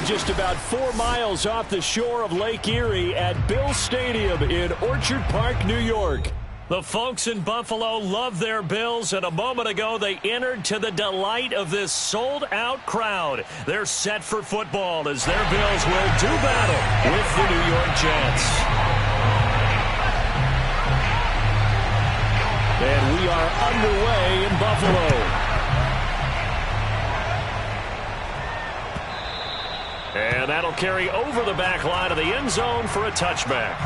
Just about 4 miles off the shore of Lake Erie at Bill Stadium in Orchard Park, New York. The folks in Buffalo love their Bills, and a moment ago they entered to the delight of this sold-out crowd. They're set for football as their Bills will do battle with the New York Jets. And we are underway in Buffalo. And that'll carry over the back line of the end zone for a touchback.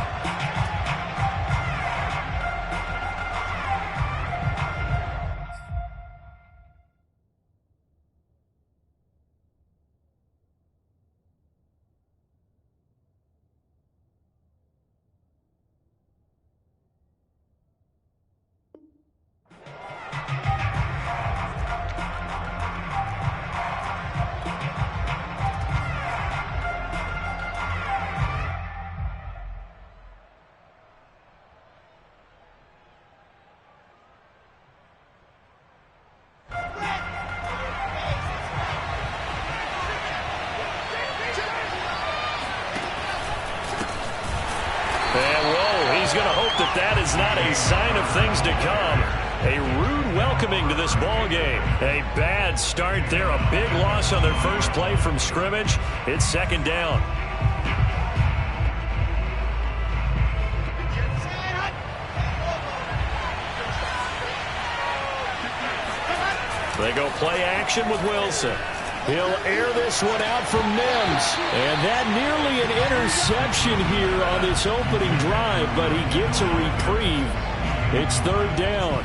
That is not a sign of things to come. A rude welcoming to this ball game. A bad start there. A big loss on their first play from scrimmage. It's second down. They go play action with Wilson. He'll air this one out from Mims. And that nearly an interception here on this opening drive, but he gets a reprieve. It's third down.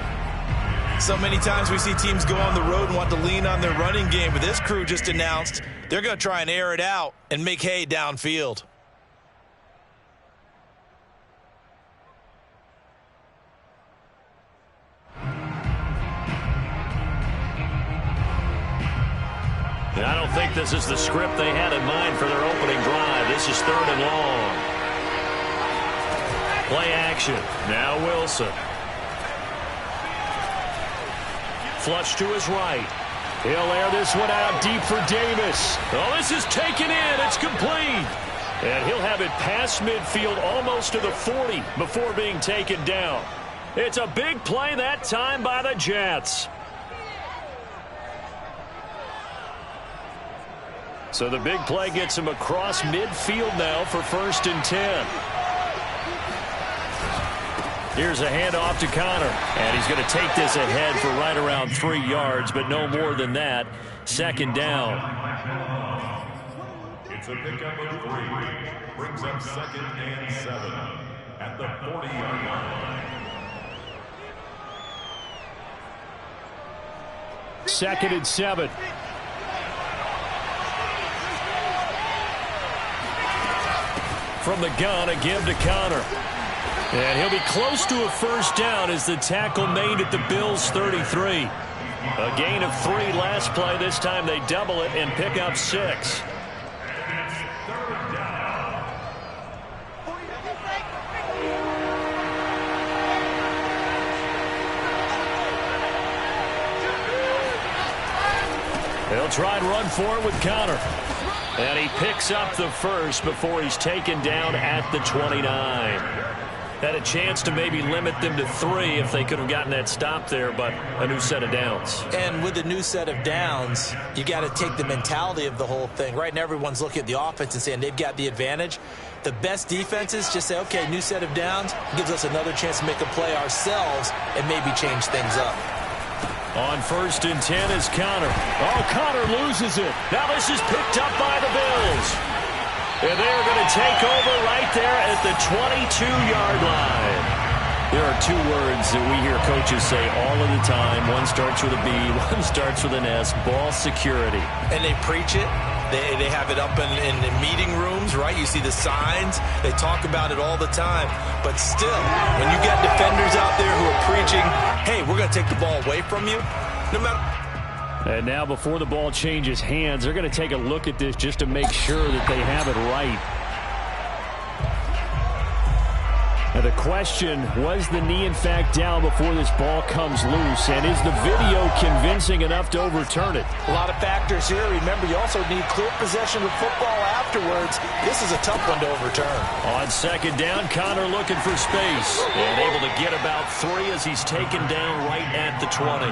So many times we see teams go on the road and want to lean on their running game, but this crew just announced they're going to try and air it out and make hay downfield. And I don't think this is the script they had in mind for their opening drive. This is third and long. Play action. Now Wilson. Flush to his right. He'll air this one out deep for Davis. Oh, this is taken in. It's complete. And he'll have it past midfield almost to the 40 before being taken down. It's a big play that time by the Jets. So the big play gets him across midfield now for 1st and 10. Here's a handoff to Connor. And he's going to take this ahead for right around 3 yards, but no more than that. Second down. It's a pickup of 3. Brings up 2nd and 7 at the 40-yard line. 2nd and 7. From the gun, a give to Connor. And he'll be close to a first down as the tackle made at the Bills' 33. A gain of 3 last play. This time they double it and pick up 6. They'll try and run for it with Connor. And he picks up the first before he's taken down at the 29. Had a chance to maybe limit them to 3 if they could have gotten that stop there, but a new set of downs. And with a new set of downs, you got to take the mentality of the whole thing. Right now, everyone's looking at the offense and saying they've got the advantage. The best defenses just say, okay, new set of downs, gives us another chance to make a play ourselves and maybe change things up. On 1st and 10 is Connor. Oh, Connor loses it. Now this is picked up by the Bills. And they're going to take over right there at the 22-yard line. There are 2 words that we hear coaches say all of the time. One starts with a B, one starts with an S. Ball security. And they preach it. They have it up in meeting rooms, right? You see the signs. They talk about it all the time. But still, when you got defenders out there who are preaching, hey, we're going to take the ball away from you, no matter. And now before the ball changes hands, they're going to take a look at this just to make sure that they have it right. Now the question, was the knee in fact down before this ball comes loose? And is the video convincing enough to overturn it? A lot of factors here. Remember, you also need clear possession of football afterwards. This is a tough one to overturn. On second down, Connor looking for space. And able to get about 3 as he's taken down right at the 20.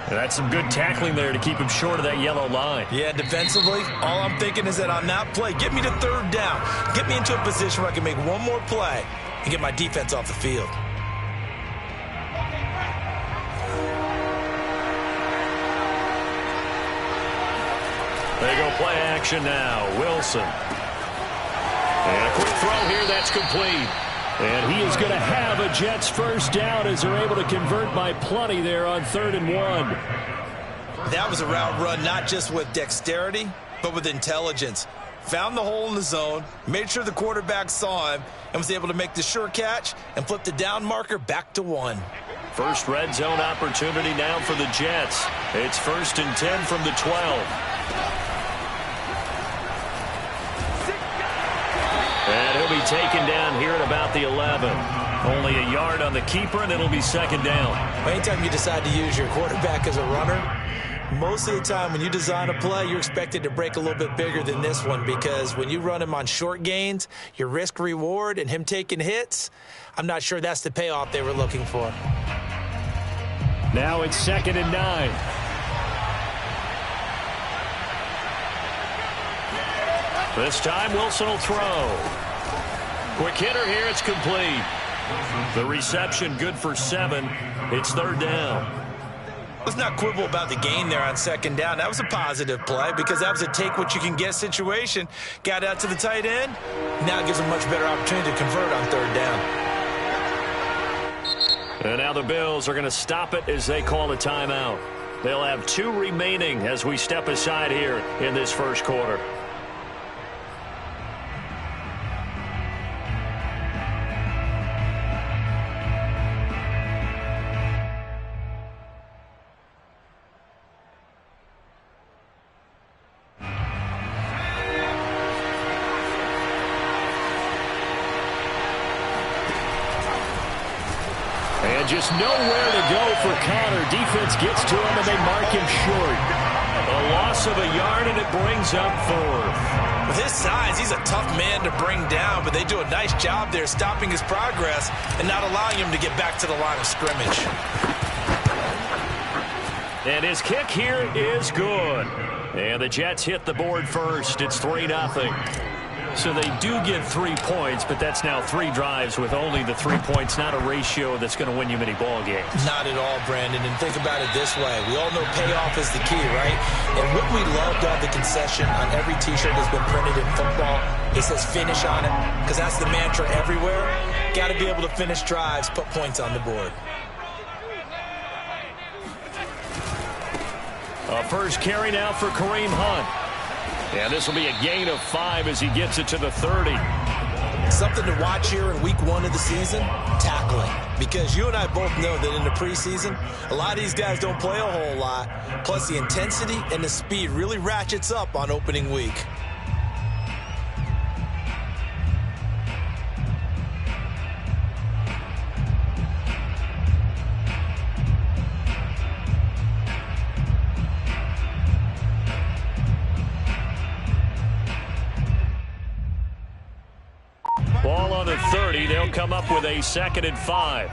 And that's some good tackling there to keep him short of that yellow line. Yeah, defensively, all I'm thinking is that on that play, get me to third down. Get me into a position where I can make one more play and get my defense off the field. They go play action now. Wilson. And a quick throw here, that's complete. And he is going to have a Jets first down as they're able to convert by plenty there on 3rd and 1. That was a route run not just with dexterity, but with intelligence. Found the hole in the zone, made sure the quarterback saw him, and was able to make the sure catch and flip the down marker back to 1. First red zone opportunity now for the Jets. It's 1st and 10 from the 12. And he'll be taken down here at about the 11. Only a yard on the keeper, and it'll be 2nd down. Anytime you decide to use your quarterback as a runner, most of the time when you design a play, you're expected to break a little bit bigger than this one, because when you run him on short gains, your risk-reward and him taking hits, I'm not sure that's the payoff they were looking for. Now it's 2nd and 9. This time Wilson will throw. Quick hitter here, it's complete. The reception good for 7. It's 3rd down. Let's not quibble about the gain there on 2nd down. That was a positive play because that was a take-what-you-can-get situation. Got out to the tight end. Now it gives them a much better opportunity to convert on 3rd down. And now the Bills are going to stop it as they call a timeout. They'll have 2 remaining as we step aside here in this first quarter. Just nowhere to go for Connor. Defense gets to him, and they mark him short. A loss of a yard, and it brings up 4th. With his size, he's a tough man to bring down, but they do a nice job there stopping his progress and not allowing him to get back to the line of scrimmage. And his kick here is good. And the Jets hit the board first. It's 3-0. So they do get 3 points, but that's now 3 drives with only the 3 points, not a ratio that's going to win you many ball games. Not at all, Brandon. And think about it this way. We all know payoff is the key, right? And what we love to have the concession on every T-shirt that's been printed in football, it says finish on it, because that's the mantra everywhere. Got to be able to finish drives, put points on the board. A first carry now for Kareem Hunt. And this will be a gain of 5 as he gets it to the 30. Something to watch here in week 1 of the season, tackling. Because you and I both know that in the preseason, a lot of these guys don't play a whole lot. Plus the intensity and the speed really ratchets up on opening week. Ball on the 30. They'll come up with a 2nd and 5.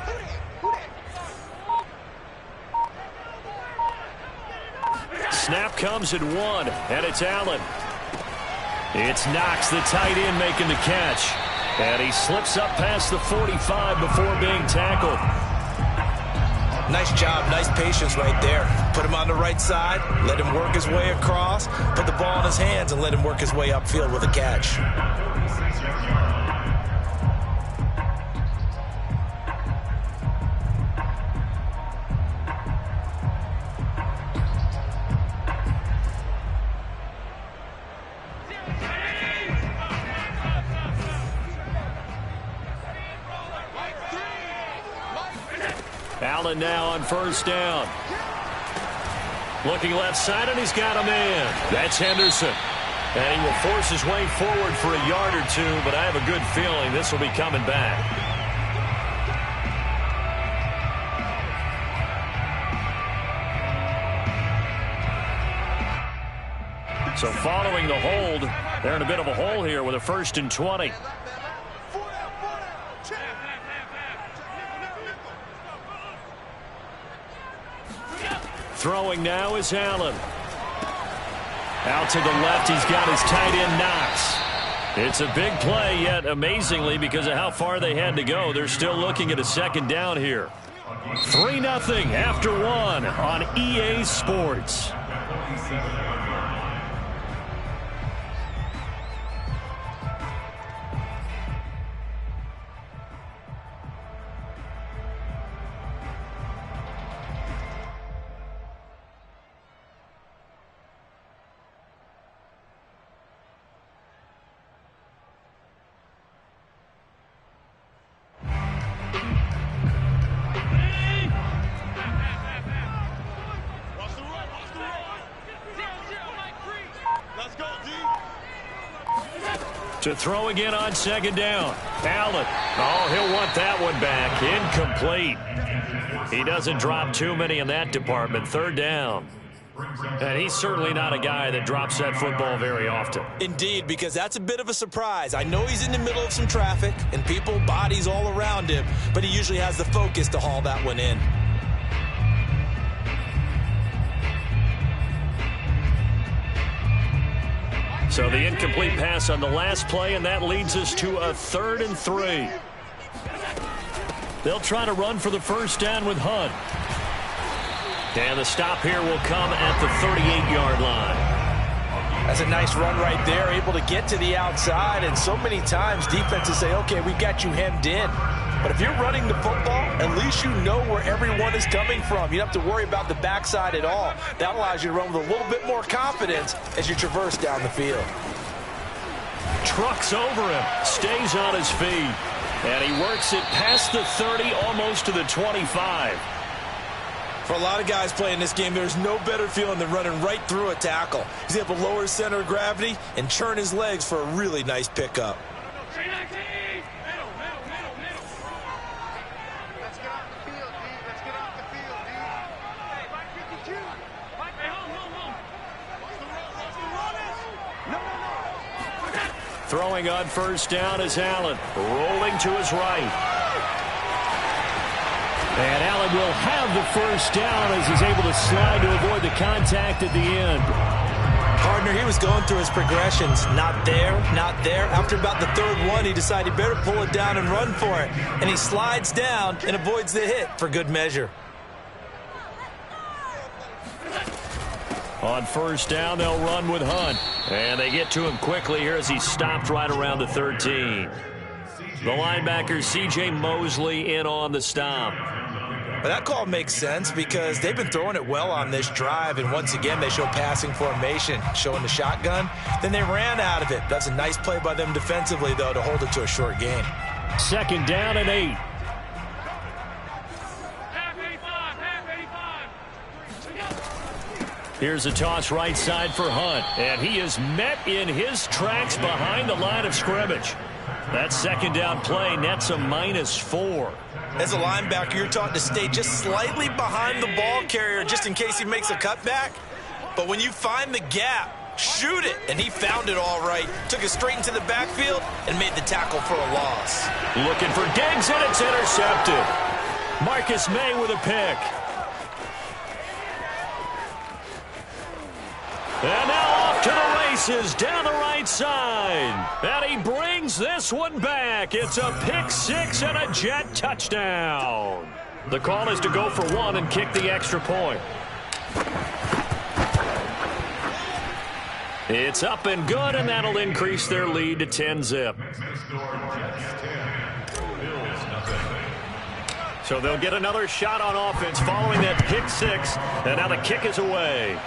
Snap comes at 1, and it's Allen. It's Knox, the tight end, making the catch. And he slips up past the 45 before being tackled. Nice job, nice patience right there. Put him on the right side, let him work his way across, put the ball in his hands, and let him work his way upfield with a catch. Allen now on first down. Looking left side, and he's got a man. That's Henderson. And he will force his way forward for a yard or two, but I have a good feeling this will be coming back. So following the hold, they're in a bit of a hole here with a 1st and 20. Throwing now is Allen. Out to the left, he's got his tight end Knox. It's a big play, yet amazingly, because of how far they had to go, they're still looking at a 2nd down here. 3-0 after 1 on EA Sports. To throw again on 2nd down. Allen. Oh, he'll want that one back. Incomplete. He doesn't drop too many in that department. 3rd down. And he's certainly not a guy that drops that football very often. Indeed, because that's a bit of a surprise. I know he's in the middle of some traffic and people, bodies all around him, but he usually has the focus to haul that one in. So the incomplete pass on the last play, and that leads us to a 3rd and 3. They'll try to run for the 1st down with Hunt. And the stop here will come at the 38-yard line. That's a nice run right there, able to get to the outside, and so many times defenses say, okay, we got you hemmed in. But if you're running the football, at least you know where everyone is coming from. You don't have to worry about the backside at all. That allows you to run with a little bit more confidence as you traverse down the field. Trucks over him, stays on his feet, and he works it past the 30, almost to the 25. For a lot of guys playing this game, there's no better feeling than running right through a tackle. He's able to lower his center of gravity and churn his legs for a really nice pickup. Throwing on 1st down is Allen, rolling to his right. And Allen will have the 1st down as he's able to slide to avoid the contact at the end. Partner, he was going through his progressions. Not there, not there. After about the 3rd one, he decided he better pull it down and run for it. And he slides down and avoids the hit for good measure. On 1st down, they'll run with Hunt. And they get to him quickly here as he stopped right around the 13. The linebacker, C.J. Mosley, in on the stop. But that call makes sense because they've been throwing it well on this drive, and once again they show passing formation, showing the shotgun. Then they ran out of it. That's a nice play by them defensively, though, to hold it to a short gain. 2nd down and 8. Here's a toss right side for Hunt, and he is met in his tracks behind the line of scrimmage. That 2nd down play nets a -4. As a linebacker, you're taught to stay just slightly behind the ball carrier just in case he makes a cutback. But when you find the gap, shoot it. And he found it all right. Took it straight into the backfield and made the tackle for a loss. Looking for Diggs, and it's intercepted. Marcus May with a pick. And now off to the races down the right side. And he brings this one back. It's a pick-6 and a Jet touchdown. The call is to go for 1 and kick the extra point. It's up and good, and that'll increase their lead to 10-zip. So they'll get another shot on offense following that pick-6, and now the kick is away.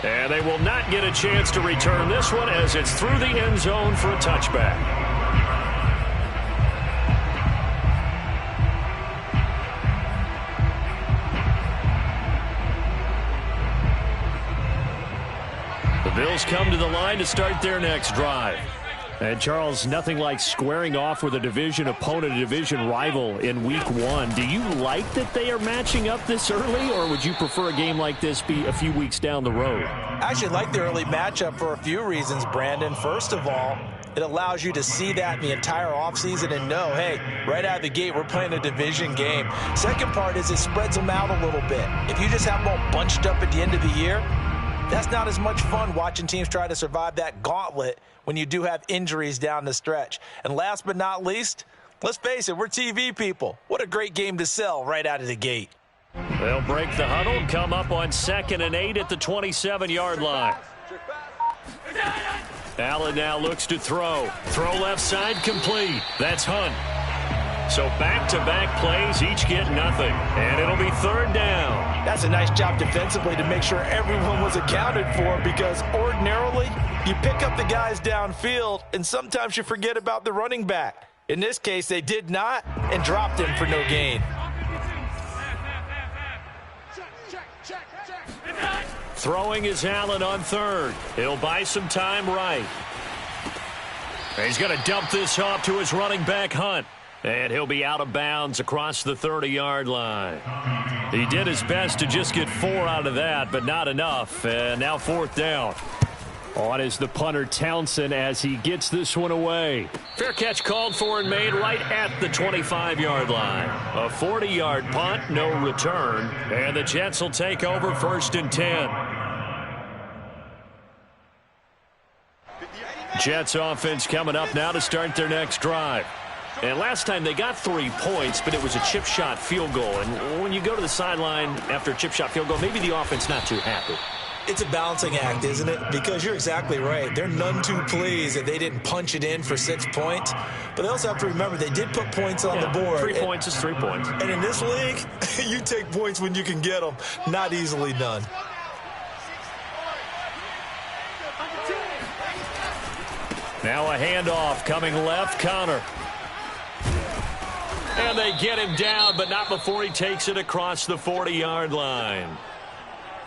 And they will not get a chance to return this one as it's through the end zone for a touchback. Bills come to the line to start their next drive. And, Charles, nothing like squaring off with a division opponent, a division rival in Week 1. Do you like that they are matching up this early, or would you prefer a game like this be a few weeks down the road? I actually like the early matchup for a few reasons, Brandon. First of all, it allows you to see that in the entire offseason and know, hey, right out of the gate, we're playing a division game. Second part is it spreads them out a little bit. If you just have them all bunched up at the end of the year, that's not as much fun watching teams try to survive that gauntlet when you do have injuries down the stretch. And last but not least, let's face it, we're TV people. What a great game to sell right out of the gate. They'll break the huddle, come up on 2nd and 8 at the 27-yard line. Allen now looks to throw. Throw left side, complete. That's Hunt. So back-to-back plays, each get nothing. And it'll be 3rd down. That's a nice job defensively to make sure everyone was accounted for, because ordinarily you pick up the guys downfield and sometimes you forget about the running back. In this case, they did not and dropped him for no gain. Throwing is Allen on 3rd. He'll buy some time right. He's going to dump this off to his running back, Hunt. And he'll be out of bounds across the 30-yard line. He did his best to just get 4 out of that, but not enough. And now 4th down. On is the punter, Townsend, as he gets this one away. Fair catch called for and made right at the 25-yard line. A 40-yard punt, no return. And the Jets will take over 1st and 10. Jets offense coming up now to start their next drive. And last time they got 3 points, but it was a chip shot field goal. And when you go to the sideline after a chip shot field goal, maybe the offense not too happy. It's a balancing act, isn't it? Because you're exactly right. They're none too pleased that they didn't punch it in for 6 points. But they also have to remember they did put points on the board. 3 points is 3 points. And in this league, you take points when you can get them. Not easily done. Now a handoff coming left, Connor. And they get him down, but not before he takes it across the 40-yard line.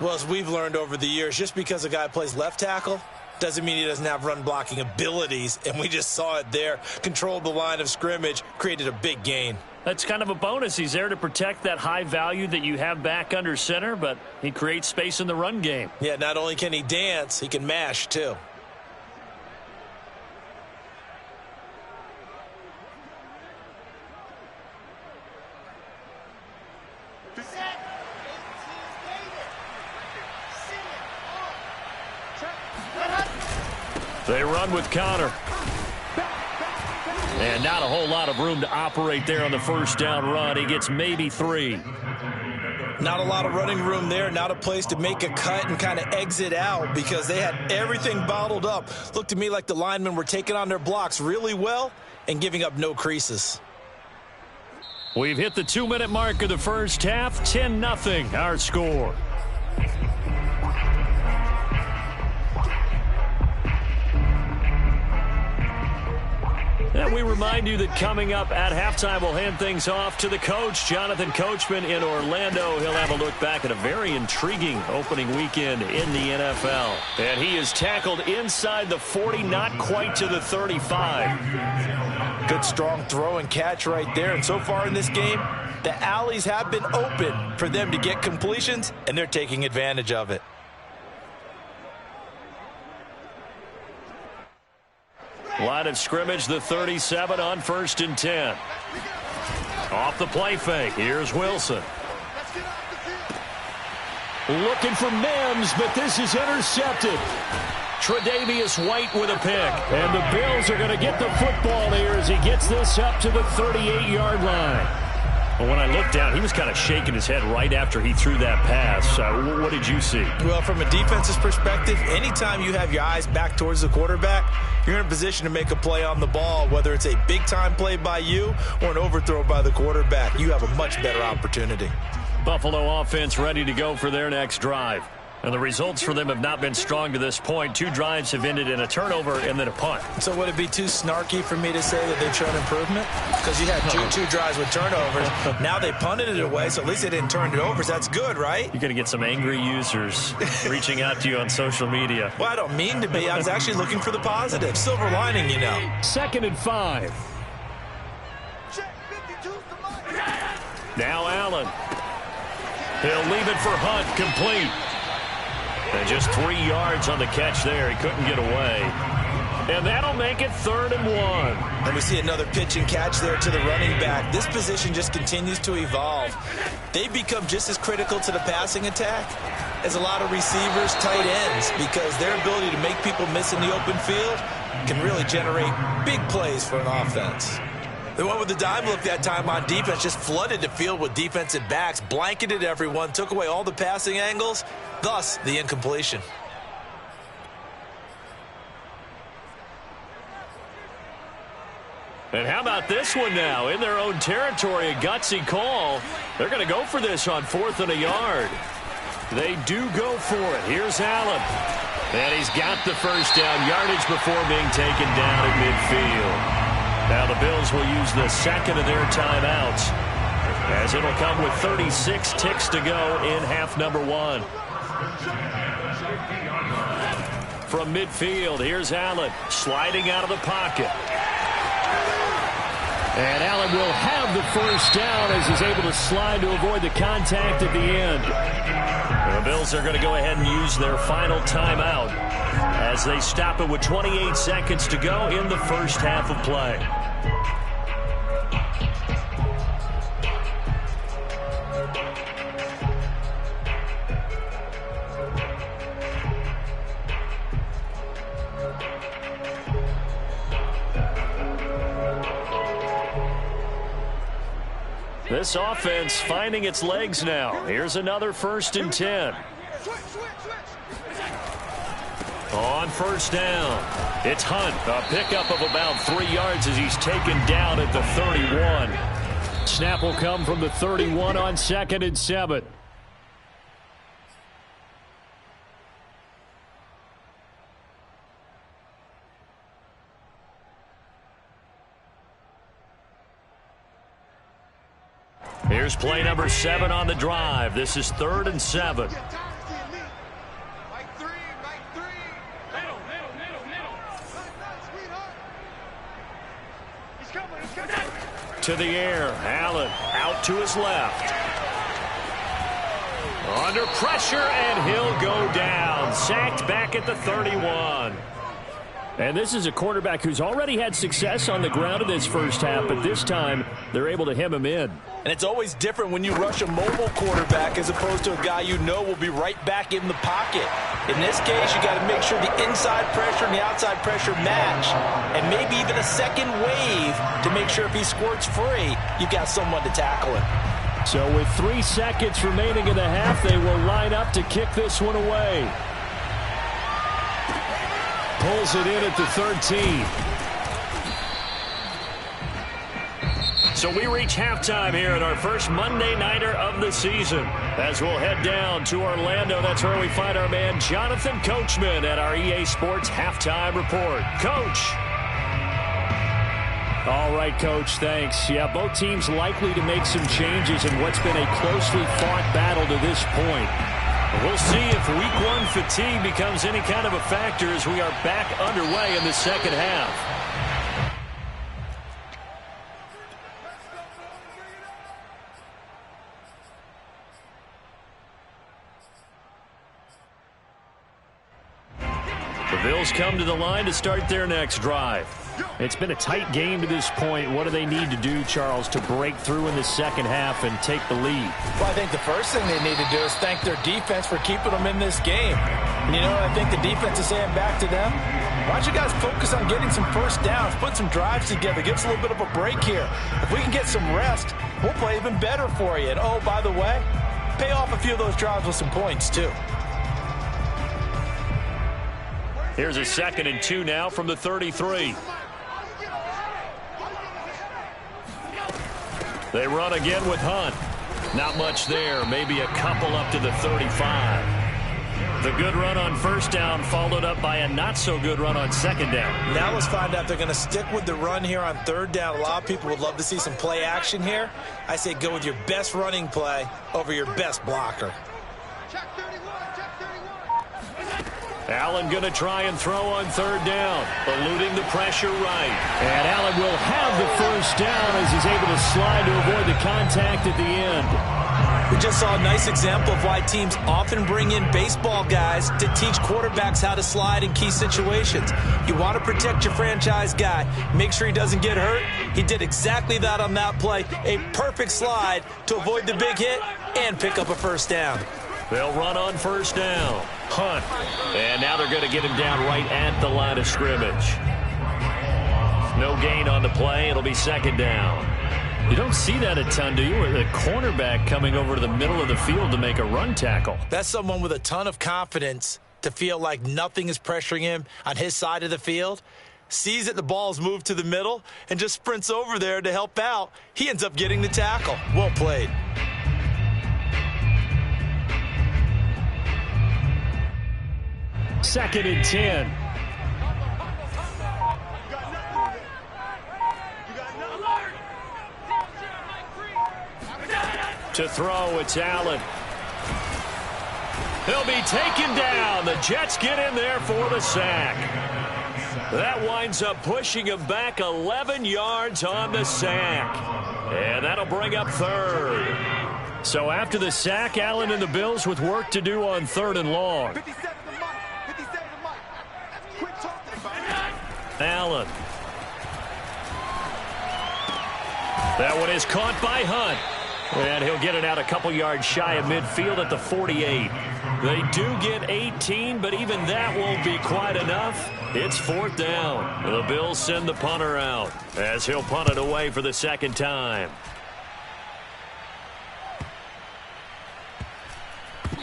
Well, as we've learned over the years, just because a guy plays left tackle doesn't mean he doesn't have run-blocking abilities, and we just saw it there. Controlled the line of scrimmage, created a big gain. That's kind of a bonus. He's there to protect that high value that you have back under center, but he creates space in the run game. Yeah, not only can he dance, he can mash, too. They run with Connor. And not a whole lot of room to operate there on the 1st down run. He gets maybe 3. Not a lot of running room there. Not a place to make a cut and kind of exit out, because they had everything bottled up. Looked to me like the linemen were taking on their blocks really well and giving up no creases. We've hit the 2-minute mark of the first half. 10-0 our score. And we remind you that coming up at halftime, we'll hand things off to the coach, Jonathan Coachman in Orlando. He'll have a look back at a very intriguing opening weekend in the NFL. And he is tackled inside the 40, not quite to the 35. Good strong throw and catch right there. And so far in this game, the alleys have been open for them to get completions, and they're taking advantage of it. Line of scrimmage, the 37 on 1st and 10. Off the play fake. Here's Wilson. Looking for Mims, but this is intercepted. Tre'Davious White with a pick. And the Bills are going to get the football here as he gets this up to the 38-yard line. Well, when I looked down, he was kind of shaking his head right after he threw that pass. What did you see? Well, from a defense's perspective, anytime you have your eyes back towards the quarterback, you're in a position to make a play on the ball, whether it's a big-time play by you or an overthrow by the quarterback. You have a much better opportunity. Buffalo offense ready to go for their next drive. And the results for them have not been strong to this point. 2 drives have ended in a turnover and then a punt. So would it be too snarky for me to say that they've shown improvement? Because you had two drives with turnovers. Now they punted it away, so at least they didn't turn it over. So that's good, right? You're going to get some angry users reaching out to you on social media. Well, I don't mean to be. I was actually looking for the positive. Silver lining, you know. 2nd and 5. Now Allen. He'll leave it for Hunt, complete. And just 3 yards on the catch there. He couldn't get away. And that'll make it 3rd and 1. And we see another pitch and catch there to the running back. This position just continues to evolve. They've become just as critical to the passing attack as a lot of receivers, tight ends, because their ability to make people miss in the open field can really generate big plays for an offense. The one with the dime look that time on defense just flooded the field with defensive backs, blanketed everyone, took away all the passing angles, thus the incompletion. And how about this one now? In their own territory, a gutsy call. They're going to go for this on 4th and a yard. They do go for it. Here's Allen. And he's got the first down yardage before being taken down at midfield. Now the Bills will use the 2nd of their timeouts, as it'll come with 36 ticks to go in half number 1. From midfield, here's Allen sliding out of the pocket. And Allen will have the first down as he's able to slide to avoid the contact at the end. The Bills are going to go ahead and use their final timeout as they stop it with 28 seconds to go in the first half of play. This offense finding its legs now. Here's another 1st and 10. On 1st down, it's Hunt. A pickup of about 3 yards as he's taken down at the 31. Snap will come from the 31 on 2nd and 7. Here's play number 7 on the drive. This is 3rd and 7. To the air, Allen out to his left. Under pressure, and he'll go down. Sacked back at the 31. And this is a quarterback who's already had success on the ground in this first half, but this time they're able to hem him in. And it's always different when you rush a mobile quarterback as opposed to a guy you know will be right back in the pocket. In this case, you got to make sure the inside pressure and the outside pressure match, and maybe even a second wave to make sure if he squirts free, you've got someone to tackle him. So with 3 seconds remaining in the half, they will line up to kick this one away. Pulls it in at the 13. So we reach halftime here at our first Monday Nighter of the season. As we'll head down to Orlando, that's where we find our man Jonathan Coachman at our EA Sports Halftime Report. Coach. All right, Coach, thanks. Yeah, both teams likely to make some changes in what's been a closely fought battle to this point. We'll see if Week 1 fatigue becomes any kind of a factor as we are back underway in the second half. The Bills come to the line to start their next drive. It's been a tight game to this point. What do they need to do, Charles, to break through in the second half and take the lead? Well, I think the first thing they need to do is thank their defense for keeping them in this game. And you know what I think the defense is saying back to them? Why don't you guys focus on getting some first downs, put some drives together, give us a little bit of a break here. If we can get some rest, we'll play even better for you. And, oh, by the way, pay off a few of those drives with some points, too. Here's a 2nd and 2 now from the 33. They run again with Hunt. Not much there. Maybe a couple up to the 35. The good run on first down followed up by a not-so-good run on second down. Now let's find out if they're going to stick with the run here on third down. A lot of people would love to see some play action here. I say go with your best running play over your best blocker. Allen going to try and throw on third down, eluding the pressure right. And Allen will have the first down as he's able to slide to avoid the contact at the end. We just saw a nice example of why teams often bring in baseball guys to teach quarterbacks how to slide in key situations. You want to protect your franchise guy. Make sure he doesn't get hurt. He did exactly that on that play. A perfect slide to avoid the big hit and pick up a first down. They'll run on first down. Hunt. And now they're going to get him down right at the line of scrimmage. No gain on the play. It'll be second down. You don't see that a ton, do you? The cornerback coming over to the middle of the field to make a run tackle. That's someone with a ton of confidence to feel like nothing is pressuring him on his side of the field. Sees that the ball's moved to the middle and just sprints over there to help out. He ends up getting the tackle. Well played. Second and 10. To throw, it's Allen. He'll be taken down. The Jets get in there for the sack. That winds up pushing him back 11 yards on the sack. And that'll bring up third. So after the sack, Allen and the Bills with work to do on third and long. Allen. That one is caught by Hunt. And he'll get it out a couple yards shy of midfield at the 48. They do get 18, but even that won't be quite enough. It's fourth down. The Bills send the punter out as he'll punt it away for the second time.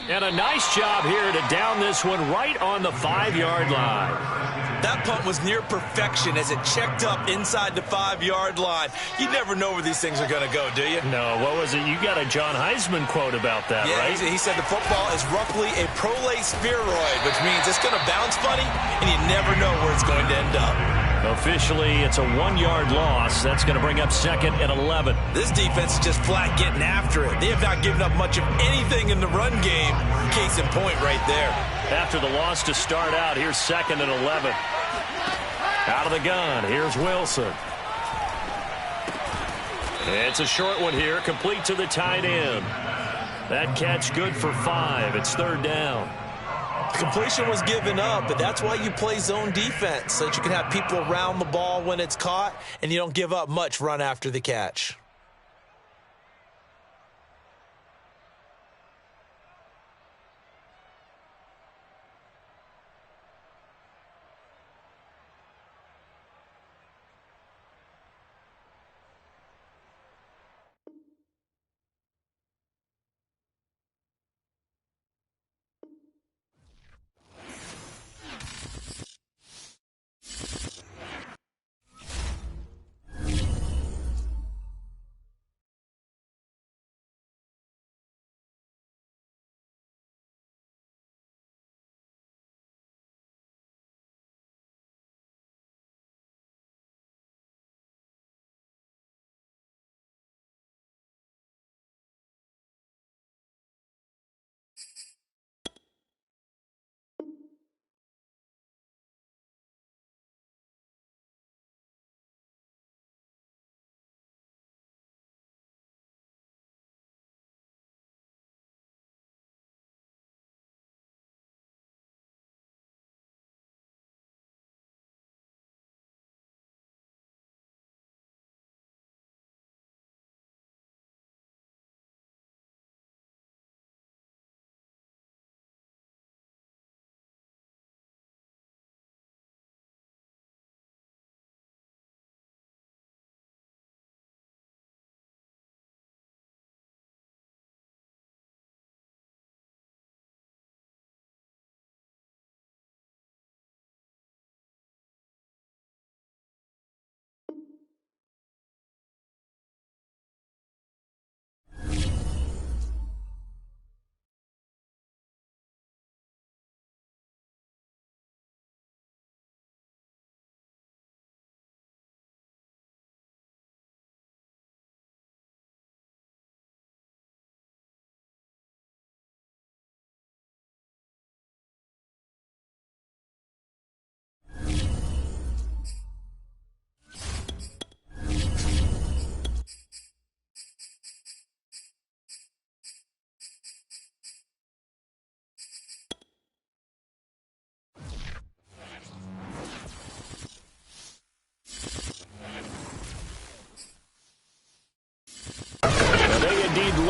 And a nice job here to down this one right on the 5-yard line. That punt was near perfection as it checked up inside the 5-yard line. You never know where these things are going to go, do you? No, what was it? You got a John Heisman quote about that, yeah, right? He said the football is roughly a prolate spheroid, which means it's going to bounce funny, and you never know where it's going to end up. Officially, it's a 1-yard loss. That's going to bring up second and 11. This defense is just flat getting after it. They have not given up much of anything in the run game. Case in point right there. After the loss to start out, here's second and 11. Out of the gun, here's Wilson. It's a short one here, complete to the tight end. That catch good for 5. It's third down. The completion was given up, but that's why you play zone defense, so that you can have people around the ball when it's caught, and you don't give up much run after the catch.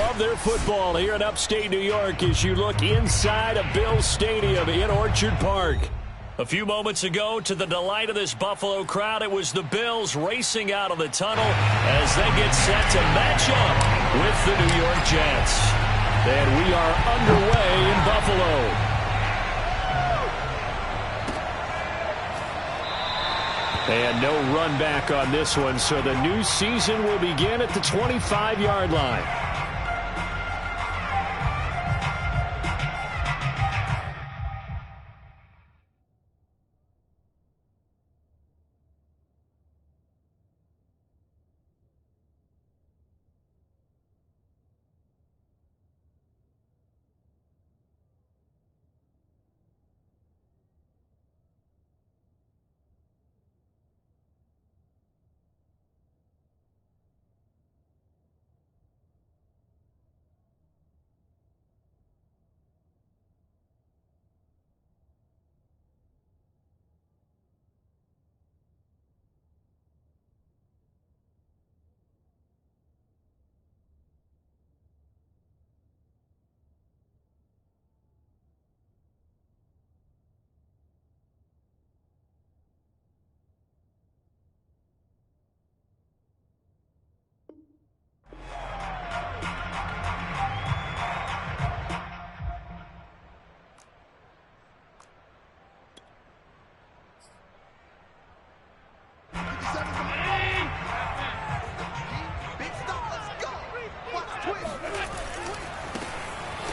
love their football here in upstate New York as you look inside of Bills Stadium in Orchard Park. A few moments ago, to the delight of this Buffalo crowd, it was the Bills racing out of the tunnel as they get set to match up with the New York Jets. And we are underway in Buffalo. And no run back on this one, so the new season will begin at the 25-yard line.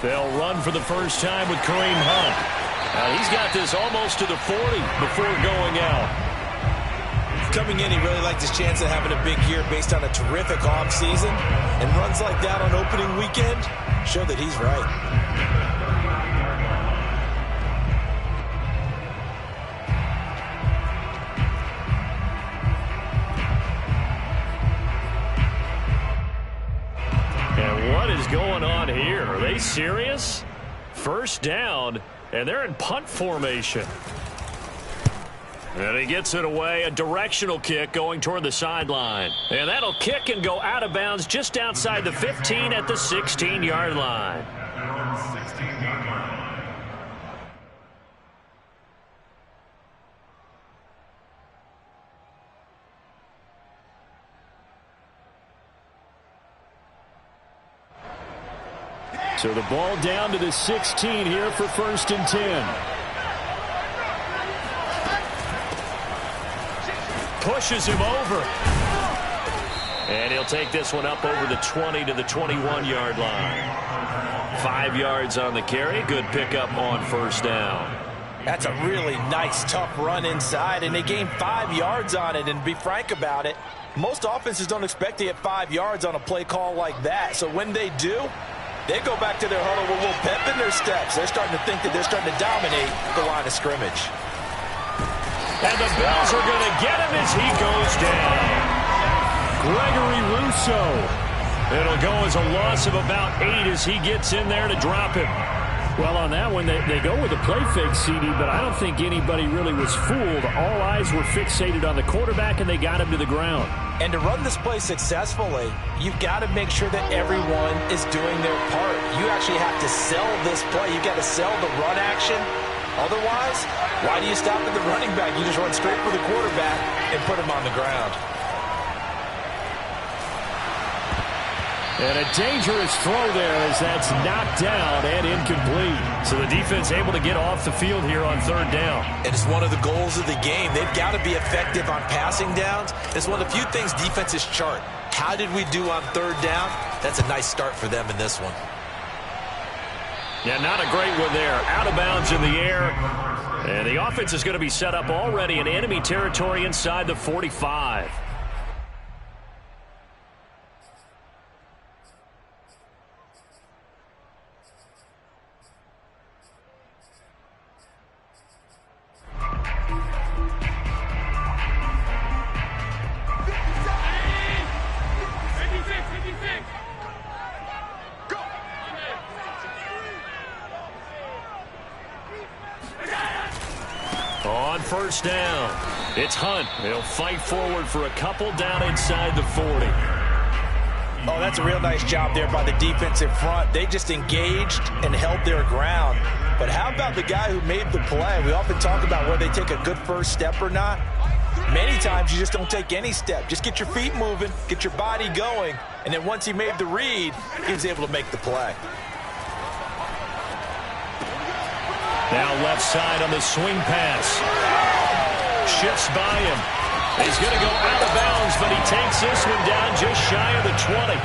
They'll run for the first time with Kareem Hunt. Now he's got this almost to the 40 before going out. Coming in, he really liked his chance of having a big year based on a terrific offseason. And runs like that on opening weekend show that he's right. Going on here? Are they serious? First down, and they're in punt formation. And he gets it away, a directional kick going toward the sideline. And that'll kick and go out of bounds just outside the 15 at the 16-yard line. So the ball down to the 16 here for 1st and 10. Pushes him over. And he'll take this one up over the 20 to the 21-yard line. 5 yards on the carry. Good pickup on 1st down. That's a really nice, tough run inside, and they gained 5 yards on it. And to be frank about it, most offenses don't expect to get 5 yards on a play call like that. So when they do, they go back to their huddle with a little pep in their steps. They're starting to think that they're starting to dominate the line of scrimmage. And the Bills are going to get him as he goes down. Gregory Rousseau. It'll go as a loss of about 8 as he gets in there to drop him. Well, on that one, they go with a play fake, CD, but I don't think anybody really was fooled. All eyes were fixated on the quarterback, and they got him to the ground. And to run this play successfully, you've got to make sure that everyone is doing their part. You actually have to sell this play. You've got to sell the run action. Otherwise, why do you stop at the running back? You just run straight for the quarterback and put him on the ground. And a dangerous throw there as that's knocked down and incomplete. So the defense able to get off the field here on 3rd down. And it's one of the goals of the game. They've got to be effective on passing downs. It's one of the few things defenses chart. How did we do on 3rd down? That's a nice start for them in this one. Yeah, not a great one there. Out of bounds in the air. And the offense is going to be set up already in enemy territory inside the 45. On 1st down, it's Hunt. He'll fight forward for a couple down inside the 40. Oh, that's a real nice job there by the defensive front. They just engaged and held their ground. But how about the guy who made the play? We often talk about whether they take a good first step or not. Many times you just don't take any step. Just get your feet moving, get your body going, and then once he made the read, he was able to make the play. Now left side on the swing pass. Shifts by him. He's going to go out of bounds, but he takes this one down just shy of the 20.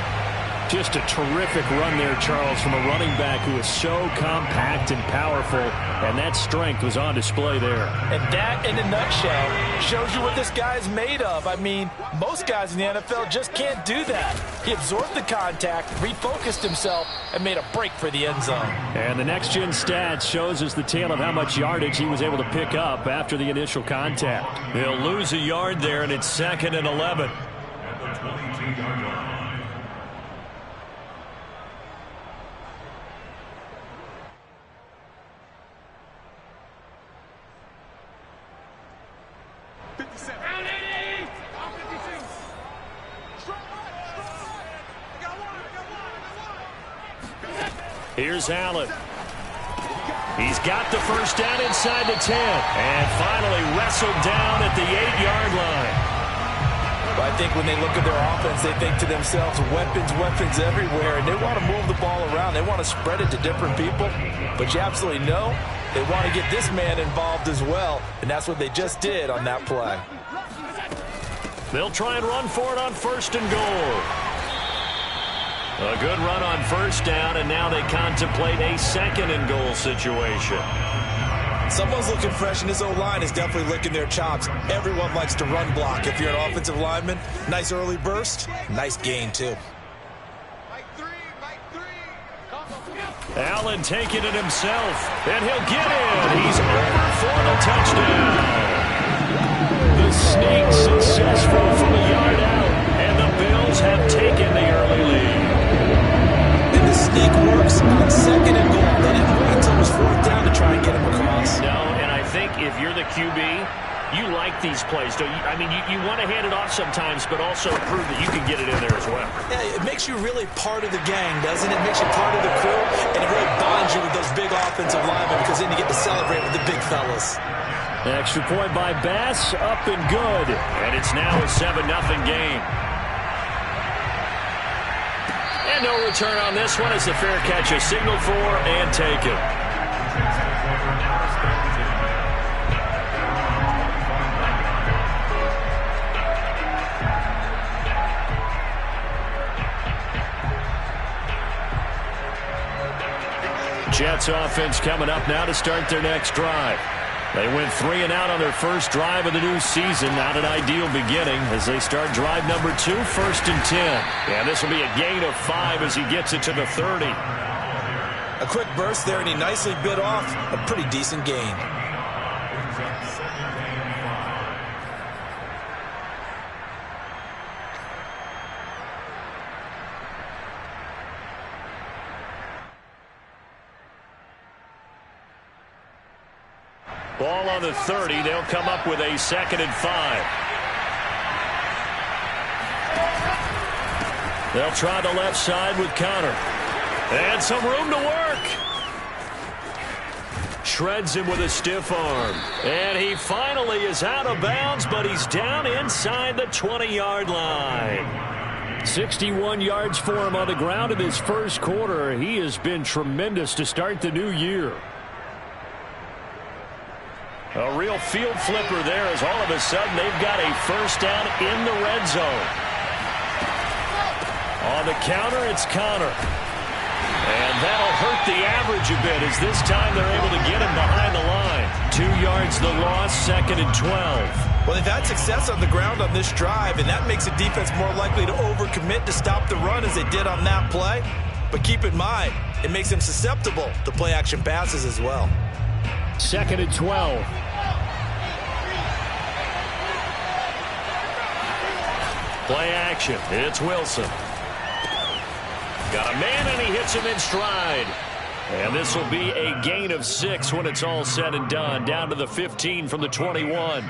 Just a terrific run there, Charles, from a running back who is so compact and powerful, and that strength was on display there. And that, in a nutshell, shows you what this guy is made of. I mean, most guys in the NFL just can't do that. He absorbed the contact, refocused himself, and made a break for the end zone. And the next-gen stats shows us the tale of how much yardage he was able to pick up after the initial contact. He'll lose a yard there, and it's 2nd and 11. At the 22-yard line. Here's Allen. He's got the first down inside the 10. And finally wrestled down at the 8-yard line. Well, I think when they look at their offense, they think to themselves, weapons everywhere. And they want to move the ball around. They want to spread it to different people. But you absolutely know they want to get this man involved as well. And that's what they just did on that play. They'll try and run for it on 1st and goal. A good run on 1st down, and now they contemplate a 2nd and goal situation. Someone's looking fresh, and this O-line is definitely licking their chops. Everyone likes to run block. If you're an offensive lineman, nice early burst, nice gain, too. Allen taking it himself, and he'll get in. He's over for the touchdown. The sneak successful from a yard out, and the Bills have taken the early lead. And the sneak works on 2nd and goal. They didn't wait until it was 4th down to try and get him across. No, and I think if you're the QB, you like these plays. Don't you? I mean, you want to hand it off sometimes, but also prove that you can get it in there as well. Yeah, it makes you really part of the gang, doesn't it? It makes you part of the crew, and it really bonds you with those big offensive linemen because then you get to celebrate with the big fellas. Extra point by Bass, up and good. And it's now a 7-0 game. And no return on this one as the fair catch is signaled for and taken. Jets offense coming up now to start their next drive. They went 3 and out on their first drive of the new season. Not an ideal beginning as they start drive number 2, 1st and 10. And this will be a gain of 5 as he gets it to the 30. A quick burst there, and he nicely bit off a pretty decent gain. Ball on the 30. They'll come up with a 2nd and 5. They'll try the left side with Connor. And some room to work. Shreds him with a stiff arm. And he finally is out of bounds, but he's down inside the 20-yard line. 61 yards for him on the ground in this first quarter. He has been tremendous to start the new year. A real field flipper there as all of a sudden they've got a first down in the red zone. On the counter, it's Connor. And that'll hurt the average a bit as this time they're able to get him behind the line. 2 yards the loss, 2nd and 12. Well, they've had success on the ground on this drive, and that makes the defense more likely to overcommit to stop the run as they did on that play. But keep in mind, it makes them susceptible to play-action passes as well. 2nd and 12. Play action. It's Wilson. Got a man, and he hits him in stride. And this will be a gain of 6 when it's all said and done. Down to the 15 from the 21.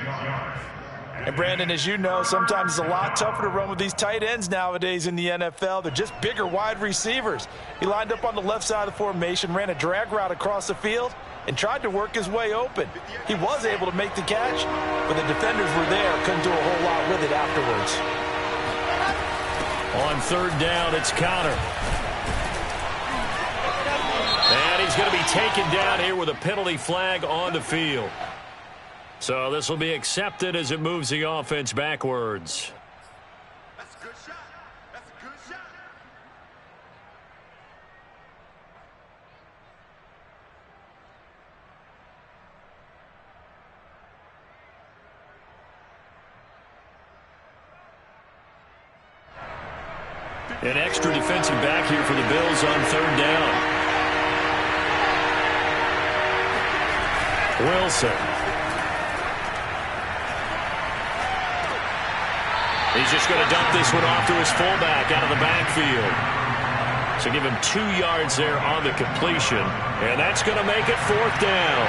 And Brandon, as you know, sometimes it's a lot tougher to run with these tight ends nowadays in the NFL. They're just bigger wide receivers. He lined up on the left side of the formation, ran a drag route across the field, and tried to work his way open. He was able to make the catch, but the defenders were there, couldn't do a whole lot with it afterwards. On third down, it's Connor. And he's going to be taken down here with a penalty flag on the field. So this will be accepted as it moves the offense backwards. That's a good shot. That's a good shot. An extra defensive back here for the Bills on third down. Wilson. He's just going to dump this one off to his fullback out of the backfield. So give him 2 yards there on the completion. And that's going to make it fourth down.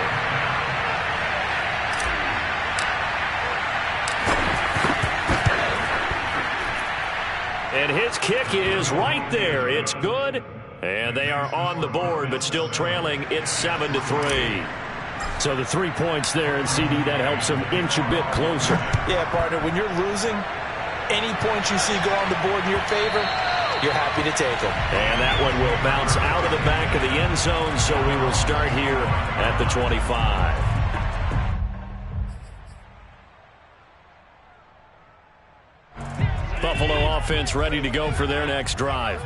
And his kick is right there. It's good. And they are on the board, but still trailing. It's 7-3. So the 3 points there, and CD, that helps them inch a bit closer. Yeah, partner, when you're losing, any points you see go on the board in your favor, you're happy to take them. And that one will bounce out of the back of the end zone, so we will start here at the 25. Buffalo offense ready to go for their next drive.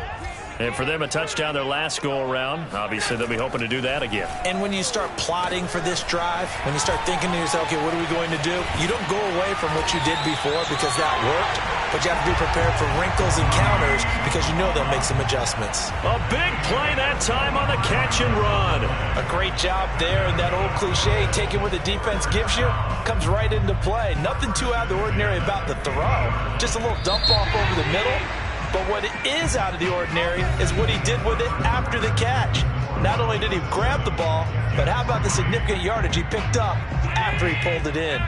And for them, a touchdown their last go-around. Obviously, they'll be hoping to do that again. And when you start plotting for this drive, when you start thinking to yourself, okay, what are we going to do? You don't go away from what you did before because that worked, but you have to be prepared for wrinkles and counters because you know they'll make some adjustments. A big play that time on the catch and run. A great job there, and that old cliche, taking what the defense gives you, comes right into play. Nothing too out of the ordinary about the throw. Just a little dump off over the middle. But what is out of the ordinary is what he did with it after the catch. Not only did he grab the ball, but how about the significant yardage he picked up after he pulled it in.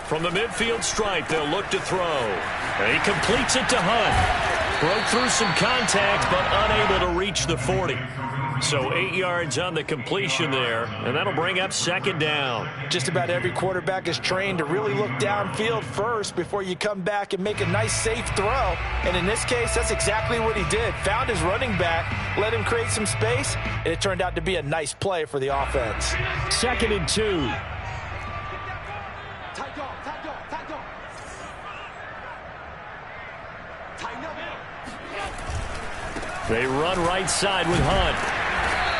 From the midfield stripe, they'll look to throw. And he completes it to Hunt. Broke through some contact, but unable to reach the 40. So 8 yards on the completion there, and that'll bring up second down. Just about every quarterback is trained to really look downfield first before you come back and make a nice, safe throw. And in this case, that's exactly what he did. Found his running back, let him create some space, and it turned out to be a nice play for the offense. 2nd and 2. They run right side with Hunt.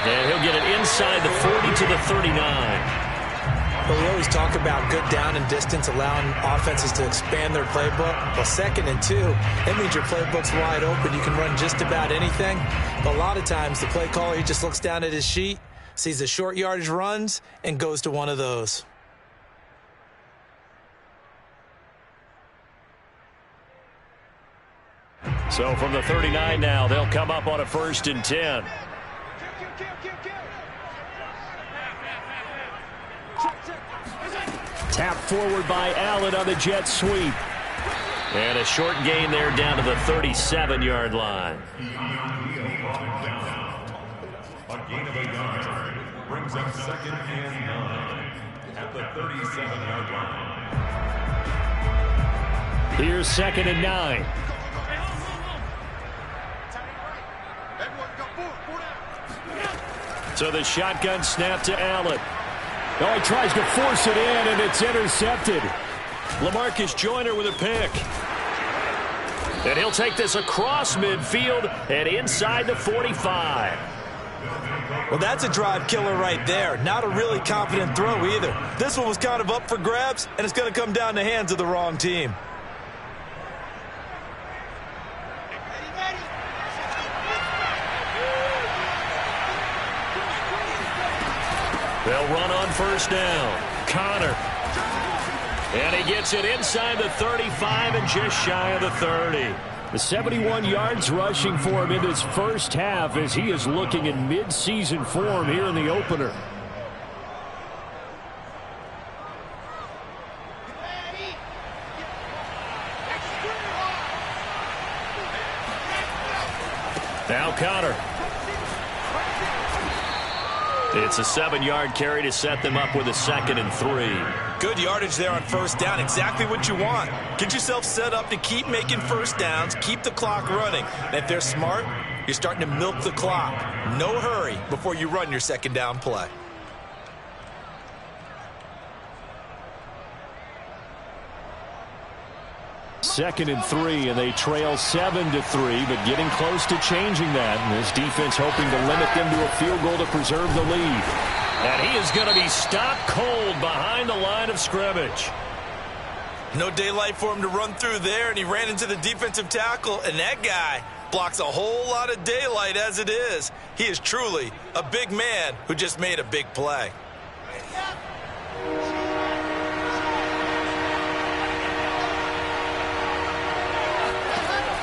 And he'll get it inside the 40 to the 39. Well, we always talk about good down and distance, allowing offenses to expand their playbook. Well, 2nd and 2, that means your playbook's wide open. You can run just about anything. But a lot of times, the play caller, he just looks down at his sheet, sees the short yardage runs, and goes to one of those. So from the 39 now, they'll come up on a 1st and 10. Tap forward by Allen on the jet sweep. And a short gain there down to the 37-yard line. A gain of a yard brings up 2nd and 9 at the 37-yard line. Here's 2nd and 9. So the shotgun snap to Allen. Oh, he tries to force it in, and it's intercepted. LaMarcus Joyner with a pick. And he'll take this across midfield and inside the 45. Well, that's a drive killer right there. Not a really confident throw either. This one was kind of up for grabs, and it's going to come down the hands of the wrong team. They'll run on 1st down. Connor. And he gets it inside the 35 and just shy of the 30. The 71 yards rushing for him in his first half as he is looking in mid-season form here in the opener. Now Connor. It's a 7-yard carry to set them up with a 2nd and 3. Good yardage there on first down. Exactly what you want. Get yourself set up to keep making first downs, keep the clock running. And if they're smart, you're starting to milk the clock. No hurry before you run your 2nd down play. Second and 3, and they trail 7-3, but getting close to changing that. And this defense hoping to limit them to a field goal to preserve the lead. And he is going to be stopped cold behind the line of scrimmage. No daylight for him to run through there, and he ran into the defensive tackle, and that guy blocks a whole lot of daylight as it is. He is truly a big man who just made a big play.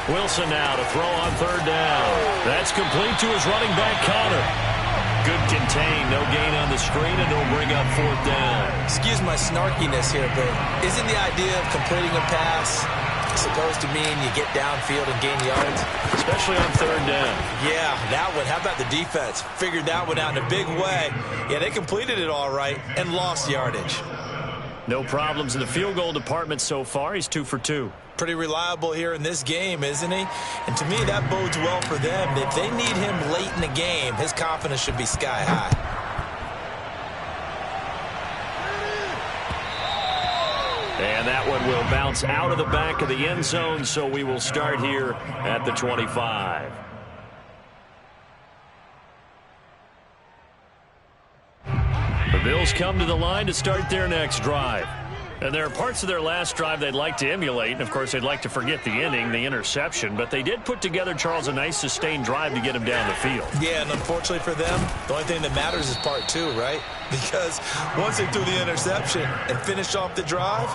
Wilson now to throw on 3rd down. That's complete to his running back, Connor. Good contain, no gain on the screen, and it'll bring up 4th down. Excuse my snarkiness here, but isn't the idea of completing a pass supposed to mean you get downfield and gain yards? Especially on 3rd down. Yeah, that one. How about the defense? Figured that one out in a big way. Yeah, they completed it all right and lost yardage. No problems in the field goal department so far. He's 2 for 2. Pretty reliable here in this game, isn't he? And to me, that bodes well for them. If they need him late in the game, his confidence should be sky high. And that one will bounce out of the back of the end zone, so we will start here at the 25. The Bills come to the line to start their next drive. And there are parts of their last drive they'd like to emulate. And, of course, they'd like to forget the ending, the interception. But they did put together, Charles, a nice sustained drive to get him down the field. Yeah, and unfortunately for them, the only thing that matters is part 2, right? Because once they threw the interception and finished off the drive,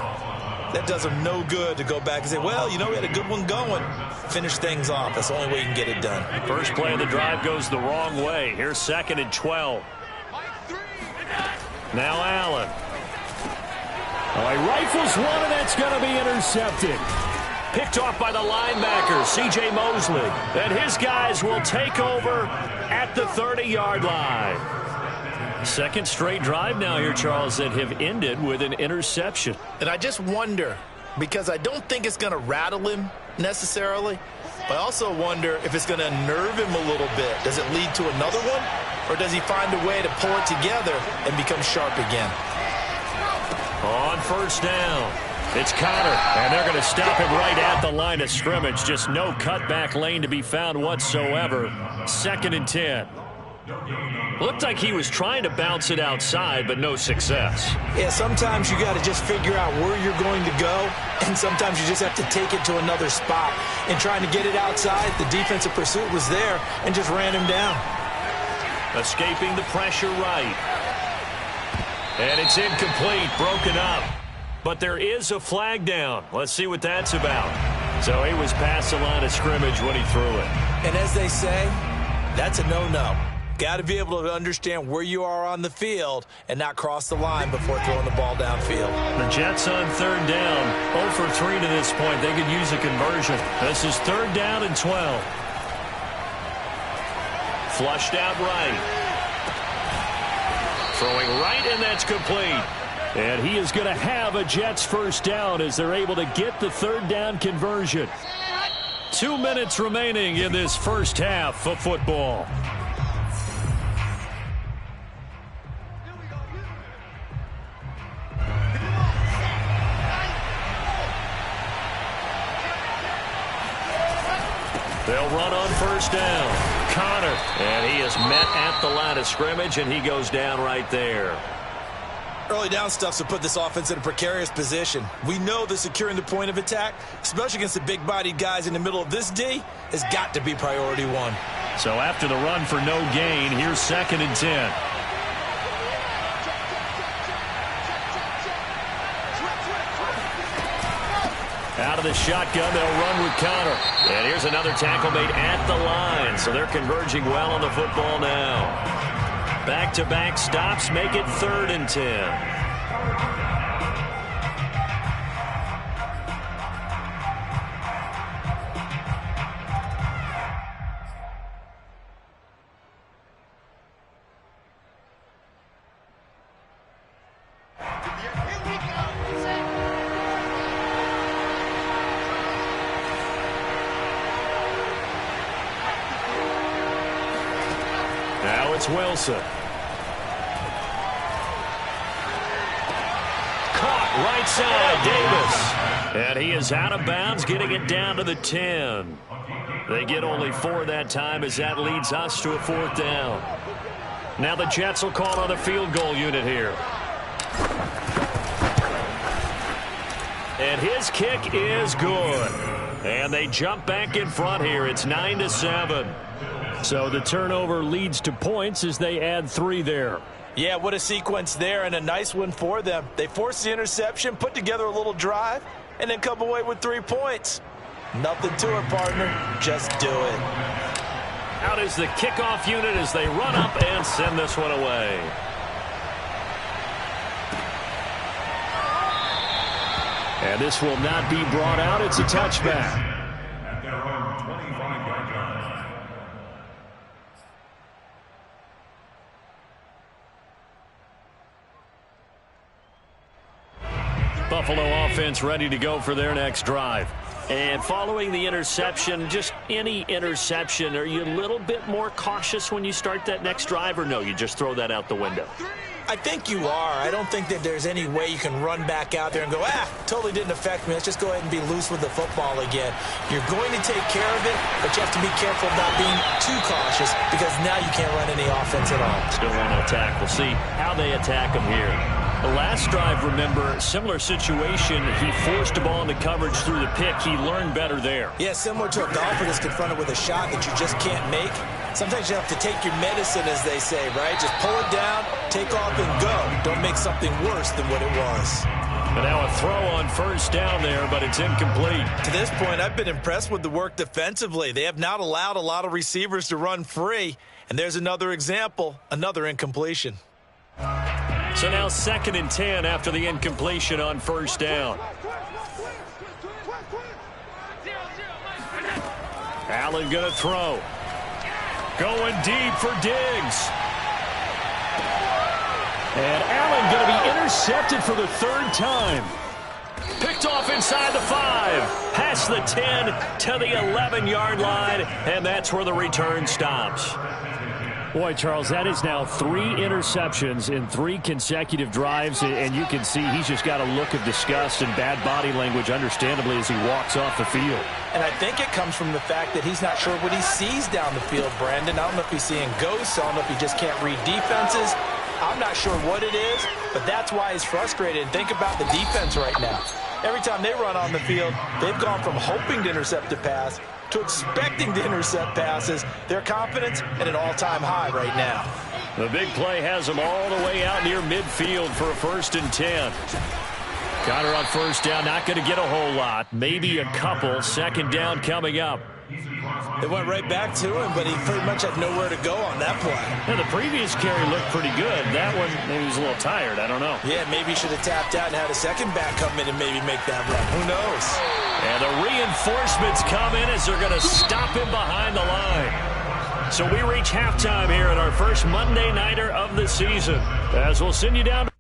that does them no good to go back and say, well, you know, we had a good one going. Finish things off. That's the only way you can get it done. First play of the drive goes the wrong way. Here's 2nd and 12. Now Allen. Oh, he rifles one, and that's going to be intercepted. Picked off by the linebacker, C.J. Mosley. And his guys will take over at the 30-yard line. 2nd straight drive now here, Charles, that have ended with an interception. And I just wonder, because I don't think it's going to rattle him necessarily, but I also wonder if it's going to unnerve him a little bit. Does it lead to another one, or does he find a way to pull it together and become sharp again? On 1st down, it's Connor, and they're going to stop him right at the line of scrimmage. Just no cutback lane to be found whatsoever. 2nd and 10. Looked like he was trying to bounce it outside, but no success. Yeah, sometimes you got to just figure out where you're going to go, and sometimes you just have to take it to another spot. And trying to get it outside, the defensive pursuit was there and just ran him down. Escaping the pressure right. And it's incomplete, broken up. But there is a flag down. Let's see what that's about. So he was past the line of scrimmage when he threw it. And as they say, that's a no-no. Got to be able to understand where you are on the field and not cross the line before throwing the ball downfield. The Jets on 3rd down, 0 for 3 to this point. They could use a conversion. This is 3rd down and 12. Flushed out right. Throwing right, and that's complete. And he is going to have a Jets 1st down as they're able to get the 3rd down conversion. 2 minutes remaining in this first half of football. They'll run on 1st down. Connor, and he is met at the line of scrimmage, and he goes down right there. Early down stuff to put this offense in a precarious position. We know that securing the point of attack, especially against the big-bodied guys in the middle of this D, has got to be priority 1. So after the run for no gain, here's 2nd and 10. Out of the shotgun, they'll run with Connor. And here's another tackle made at the line. So they're converging well on the football now. Back-to-back stops make it 3rd and 10. Now it's Wilson. Caught right side, Davis. And he is out of bounds, getting it down to the 10. They get only 4 that time as that leads us to a 4th down. Now the Jets will call on the field goal unit here. And his kick is good. And they jump back in front here. It's 9-7. So the turnover leads to points as they add 3 there. Yeah, what a sequence there, and a nice one for them. They forced the interception, put together a little drive, and then come away with 3 points. Nothing to it, partner. Just do it. Out is the kickoff unit as they run up and send this one away. And this will not be brought out. It's a touchback. Buffalo offense ready to go for their next drive. And following the interception, just any interception, are you a little bit more cautious when you start that next drive, or no, you just throw that out the window? I think you are. I don't think that there's any way you can run back out there and go, totally didn't affect me. Let's just go ahead and be loose with the football again. You're going to take care of it, but you have to be careful of not being too cautious because now you can't run any offense at all. Still want to attack. We'll see how they attack them here. The last drive, remember, similar situation. He forced the ball into coverage through the pick. He learned better there. Yeah, similar to a golfer that's confronted with a shot that you just can't make. Sometimes you have to take your medicine, as they say, right? Just pull it down, take off, and go. Don't make something worse than what it was. And now a throw on 1st down there, but it's incomplete. To this point, I've been impressed with the work defensively. They have not allowed a lot of receivers to run free. And there's another example, another incompletion. So now 2nd and 10 after the incompletion on 1st down. Allen going to throw. Going deep for Diggs. And Allen going to be intercepted for the 3rd time. Picked off inside the 5. Past the 10 to the 11-yard line. And that's where the return stops. Boy, Charles, that is now 3 interceptions in 3 consecutive drives, and you can see he's just got a look of disgust and bad body language, understandably, as he walks off the field. And I think it comes from the fact that he's not sure what he sees down the field, Brandon. I don't know if he's seeing ghosts. I don't know if he just can't read defenses. I'm not sure what it is, but that's why he's frustrated. And think about the defense right now. Every time they run on the field, they've gone from hoping to intercept a pass to expecting to intercept passes. Their confidence at an all-time high right now. The big play has them all the way out near midfield for a 1st and 10. Connor on 1st down, not going to get a whole lot. Maybe a couple. 2nd down coming up. They went right back to him, but he pretty much had nowhere to go on that play. Yeah, the previous carry looked pretty good. That one, maybe he was a little tired. I don't know. Yeah, maybe he should have tapped out and had a 2nd back come in and maybe make that run. Who knows? And the reinforcements come in as they're going to stop him behind the line. So we reach halftime here at our first Monday Nighter of the season, as we'll send you down.